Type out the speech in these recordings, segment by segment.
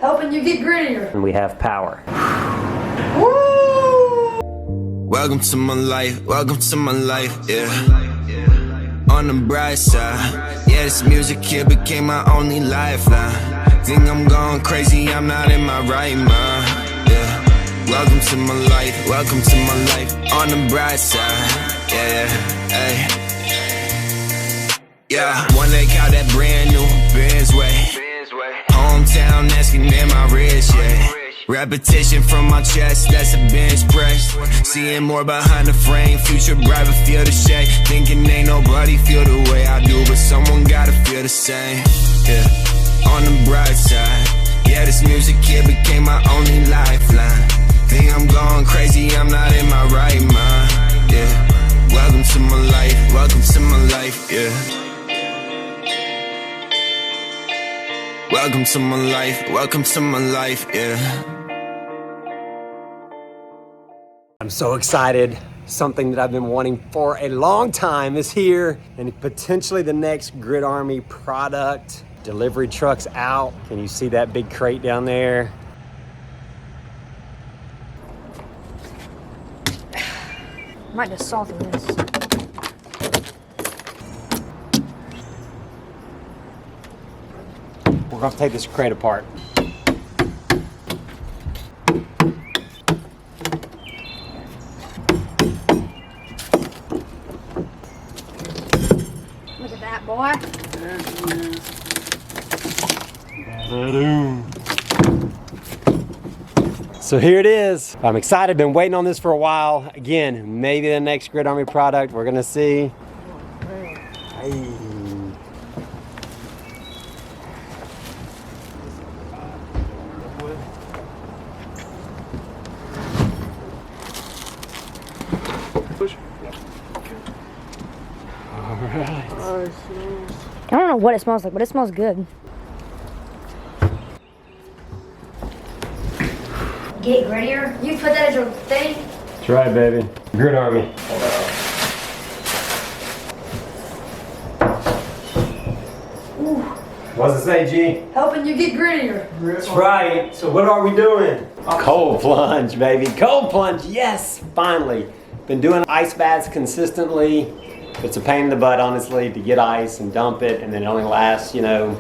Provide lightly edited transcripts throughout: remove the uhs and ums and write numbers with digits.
helping you get grittier. And we have power. Woo! Welcome to my life, welcome to my life, yeah. On the bright side, yeah, this music here became my only lifeline. Think I'm going crazy, I'm not in my right mind, yeah. Welcome to my life, welcome to my life. On the bright side, yeah, hey. Yeah, one day caught that brand new Benz way. Hometown asking am I rich, yeah. Repetition from my chest, that's a bench press. Seeing more behind the frame, future bright but feel the shade. Thinking ain't nobody feel the way I do, but someone gotta feel the same, yeah. On the bright side, yeah, this music here became my only lifeline. Think I'm going crazy, I'm not in my right mind, yeah. Welcome to my life, welcome to my life, yeah. Welcome to my life, welcome to my life, yeah. I'm so excited. Something that I've been wanting for a long time is here, and potentially the next Grit Army product. Delivery truck's out. Can you see that big crate down there? Might just soften this. We're gonna take this crate apart. Look at that, boy. So here it is. I'm excited, been waiting on this for a while. Again, maybe the next Grit Army product, we're gonna see. Hey. All right. I don't know what it smells like, but it smells good. Get grittier? You put that as your thing? That's right, baby. Grit Army. Ooh. What's it say, G? Helping you get grittier. That's right. So what are we doing? Cold plunge, baby. Cold plunge, yes, finally. Been doing ice baths consistently. It's a pain in the butt, honestly, to get ice and dump it, and then it only lasts, you know,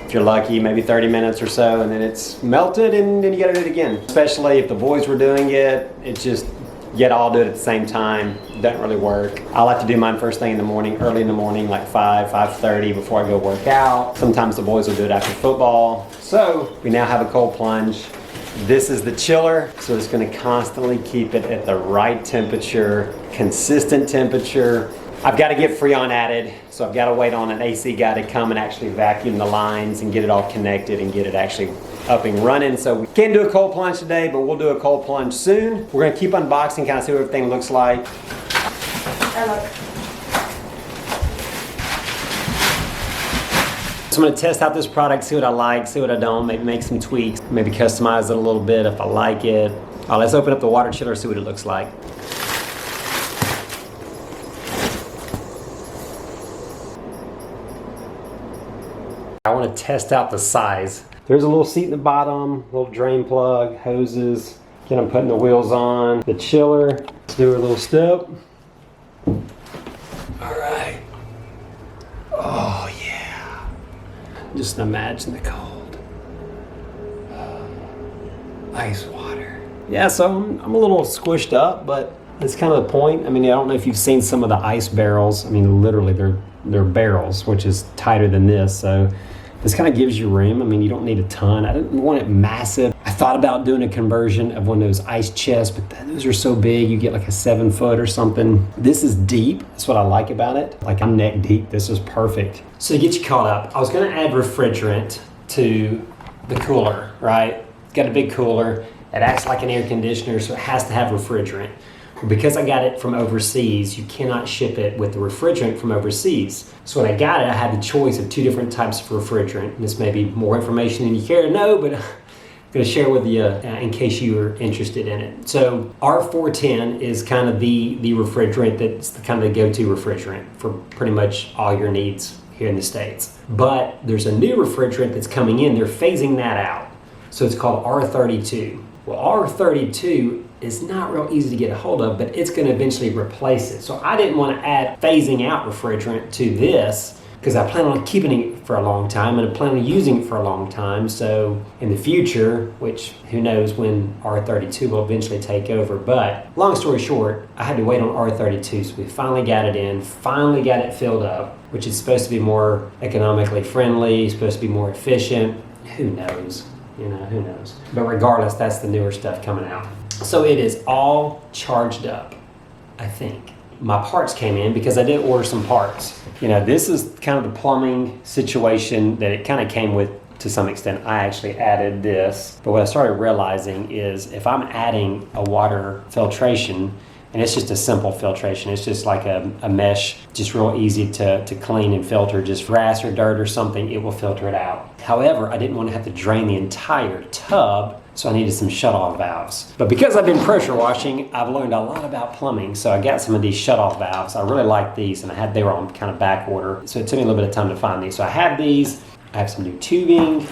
if you're lucky, maybe 30 minutes or so, and then it's melted, and then you gotta do it again. Especially if the boys were doing it, it's just, you gotta all do it at the same time. Doesn't really work. I like to do mine first thing in the morning, early in the morning, like 5:30 before I go work out. Sometimes the boys will do it after football. So we now have a cold plunge. This is the chiller, so it's gonna constantly keep it at the right temperature, consistent temperature. I've got to get Freon added, so I've got to wait on an AC guy to come and actually vacuum the lines and get it all connected and get it actually up and running. So we can't do a cold plunge today, but we'll do a cold plunge soon. We're gonna keep unboxing, kind of see what everything looks like. So I'm gonna test out this product, see what I like, see what I don't, maybe make some tweaks, maybe customize it a little bit if I like it. Let's open up the water chiller, see what it looks like. I want to test out the size. There's a little seat in the bottom, little drain plug, hoses. Again, I'm putting the wheels on. The chiller. Let's do a little step. All right. Oh yeah. Just imagine the cold. Ice water. Yeah, so I'm a little squished up, but that's kind of the point. I mean, I don't know if you've seen some of the ice barrels. I mean, literally they're barrels, which is tighter than this. So this kind of gives you room. I mean, you don't need a ton. I didn't want it massive. I thought about doing a conversion of one of those ice chests, but those are so big, you get like a 7 foot or something. This is deep. That's what I like about it. Like, I'm neck deep. This is perfect. So to get you caught up, I was gonna add refrigerant to the cooler, right? Got a big cooler. It acts like an air conditioner, so it has to have refrigerant. Because I got it from overseas, you cannot ship it with the refrigerant from overseas. So when I got it, I had the choice of 2 different types of refrigerant. And this may be more information than you care to know, but I'm gonna share with you in case you are interested in it. So R410 is kind of the refrigerant that's the kind of the go-to refrigerant for pretty much all your needs here in the States. But there's a new refrigerant that's coming in. They're phasing that out. So it's called R32. Well, R32 is not real easy to get a hold of, but it's going to eventually replace it. So I didn't want to add phasing out refrigerant to this because I plan on keeping it for a long time and I plan on using it for a long time. So in the future, which who knows when R32 will eventually take over, but long story short, I had to wait on R32. So we finally got it in, finally got it filled up, which is supposed to be more economically friendly, supposed to be more efficient. Who knows? You know, who knows? But regardless, that's the newer stuff coming out. So it is all charged up, I think. My parts came in because I did order some parts. You know, this is kind of the plumbing situation that it kind of came with to some extent. I actually added this. But what I started realizing is if I'm adding a water filtration, and it's just a simple filtration, it's just like a mesh, just real easy to clean and filter, just grass or dirt or something, it will filter it out. However, I didn't want to have to drain the entire tub, so I needed some shutoff valves. But because I've been pressure washing, I've learned a lot about plumbing, so I got some of these shutoff valves. I really like these, and they were on kind of back order, so it took me a little bit of time to find these. So I have these, I have some new tubing,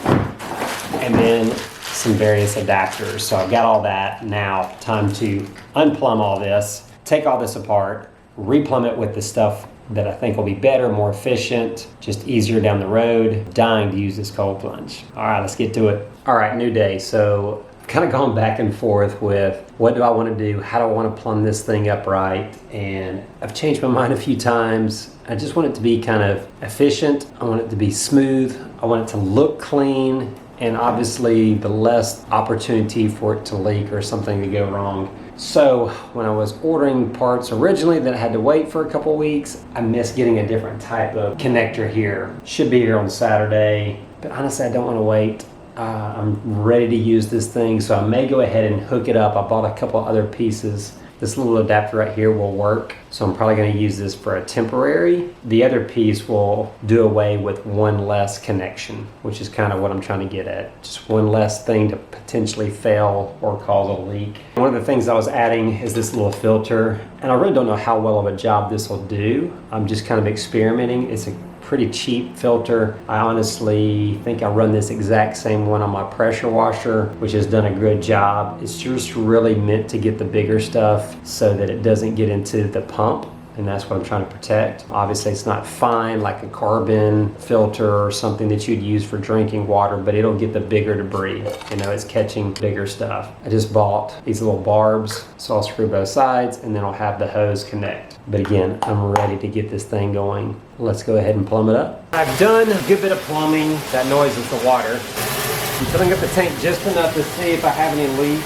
and then some various adapters. So I've got all that. Now, time to unplumb all this, take all this apart, replumb it with the stuff that I think will be better, more efficient, just easier down the road. Dying to use this cold plunge. All right, let's get to it. All right, new day. So I've kind of gone back and forth with what do I want to do? How do I want to plumb this thing up right? And I've changed my mind a few times. I just want it to be kind of efficient. I want it to be smooth. I want it to look clean. And obviously the less opportunity for it to leak or something to go wrong. So when I was ordering parts originally that I had to wait for a couple weeks, I missed getting a different type of connector here. Should be here on Saturday, but honestly I don't want to wait. I'm ready to use this thing, so I may go ahead and hook it up. I bought a couple other pieces. This little adapter right here will work, so I'm probably going to use this for a temporary. The other piece will do away with one less connection, which is kind of what I'm trying to get at. Just one less thing to potentially fail or cause a leak. One of the things I was adding is this little filter, and I really don't know how well of a job this will do. I'm just kind of experimenting. It's a pretty cheap filter. I honestly think I run this exact same one on my pressure washer, which has done a good job. It's just really meant to get the bigger stuff so that it doesn't get into the pump, and that's what I'm trying to protect. Obviously it's not fine like a carbon filter or something that you'd use for drinking water, but it'll get the bigger debris. You know, it's catching bigger stuff. I just bought these little barbs, so I'll screw both sides and then I'll have the hose connect. But again, I'm ready to get this thing going. Let's go ahead and plumb it up. I've done a good bit of plumbing. That noise is the water. I'm filling up the tank just enough to see if I have any leaks.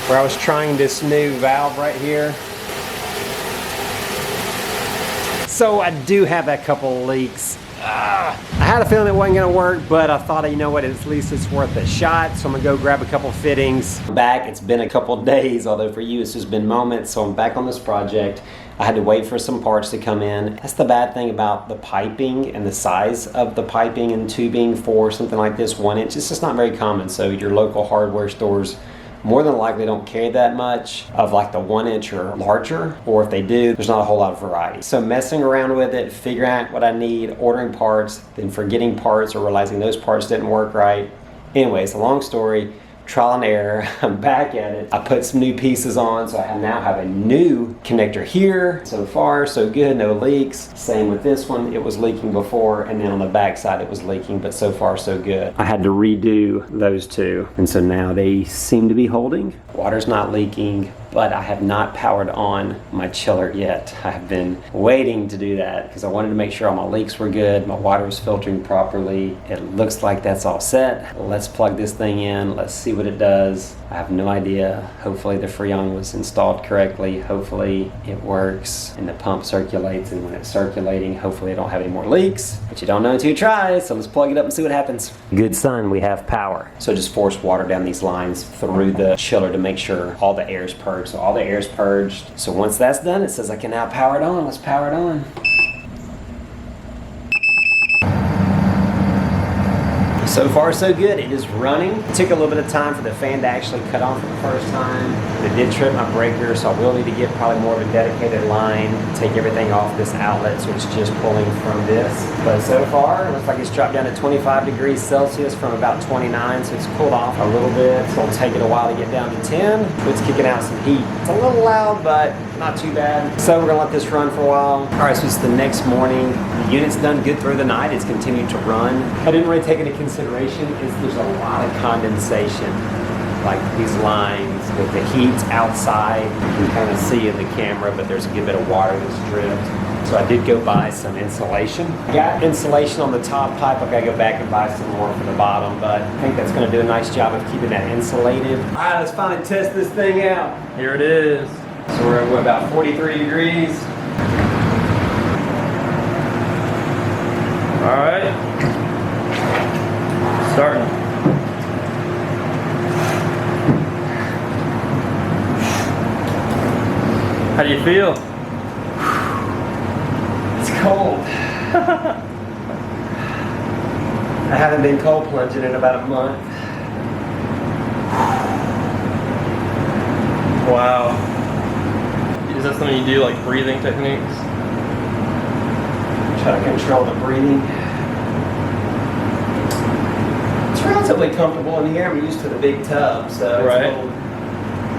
Where I was trying this new valve right here. So I do have a couple leaks. I had a feeling it wasn't gonna work, but I thought, you know what, at least it's worth a shot. So I'm gonna go grab a couple fittings. I'm back, it's been a couple days, although for you it's just been moments. So I'm back on this project. I had to wait for some parts to come in. That's the bad thing about the piping and the size of the piping and tubing for something like this, 1 inch. It's just not very common. So your local hardware stores more than likely don't carry that much of like the 1 inch or larger, or if they do, there's not a whole lot of variety. So messing around with it, figuring out what I need, ordering parts, then forgetting parts or realizing those parts didn't work right. Anyways, a long story, trial and error, I'm back at it. I put some new pieces on, so I now have a new connector here. So far, so good, no leaks. Same with this one, it was leaking before, and then on the back side it was leaking, but so far so good. I had to redo those two, and so now they seem to be holding. Water's not leaking, but I have not powered on my chiller yet. I have been waiting to do that because I wanted to make sure all my leaks were good, my water was filtering properly. It looks like that's all set. Let's plug this thing in, let's see what it does. I have no idea. Hopefully the Freon was installed correctly. Hopefully it works and the pump circulates, and when it's circulating, hopefully I don't have any more leaks, but you don't know until you try, so let's plug it up and see what happens. Good son, we have power. So just force water down these lines through the chiller to make sure all the air is purged. So all the air is purged. So once that's done, it says I can now power it on. Let's power it on. So far, so good. It is running. It took a little bit of time for the fan to actually cut on for the first time. It did trip my breaker, so I will need to get probably more of a dedicated line, take everything off this outlet so it's just pulling from this. But so far, it looks like it's dropped down to 25 degrees Celsius from about 29, so it's cooled off a little bit. It's gonna take it a while to get down to 10, but it's kicking out some heat. It's a little loud, but not too bad. So we're gonna let this run for a while. All right, so it's the next morning. The unit's done good through the night. It's continued to run. I didn't really take into consideration is there's a lot of condensation, like these lines with the heat outside. You can kind of see in the camera, but there's a good bit of water that's dripped. So I did go buy some insulation. Got insulation on the top pipe. I gotta go back and buy some more for the bottom, but I think that's gonna do a nice job of keeping that insulated. All right, let's finally test this thing out. Here it is. So we're at about 43 degrees. All right, starting. How do you feel? It's cold. I haven't been cold plunging in about a month. Wow. Is that something you do, like breathing techniques? Try to control the breathing. It's relatively comfortable in here. I'm used to the big tub, so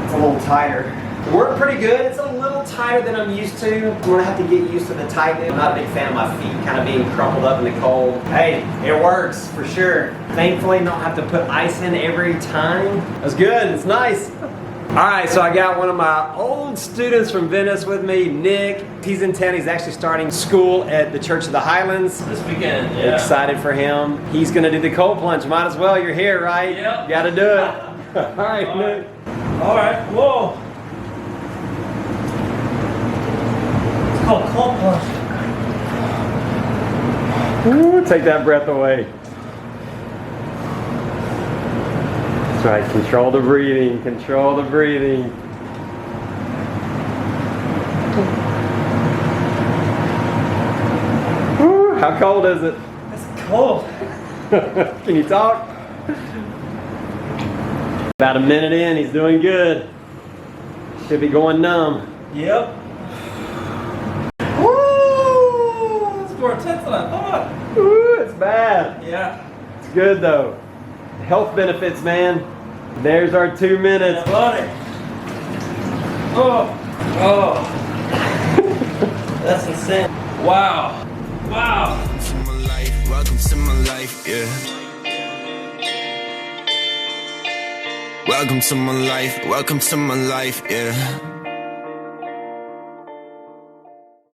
it's a little tighter. It worked pretty good. It's a little tighter than I'm used to. I'm gonna have to get used to the tightness. I'm not a big fan of my feet kind of being crumpled up in the cold. Hey, it works for sure. Thankfully, don't have to put ice in every time. That's good. It's nice. All right, so I got one of my old students from Venice with me, Nick. He's in town. He's actually starting school at the Church of the Highlands this weekend. Yeah. Excited for him. He's gonna do the cold plunge. Might as well. You're here, right? Yep. Got to do it. All right, Nick. All right. Whoa. It's called cold plunge. Ooh, take that breath away. That's right, control the breathing, control the breathing. Ooh, how cold is it? It's cold. Can you talk? About a minute in, he's doing good. Should be going numb. Yep. Woo! It's more intense than I thought. Ooh, it's bad. Yeah. It's good though. Health benefits, man. There's our 2 minutes. Yeah, buddy. Oh. Oh. That's insane. Wow. Wow. Welcome to my life, yeah. Welcome to my life, yeah.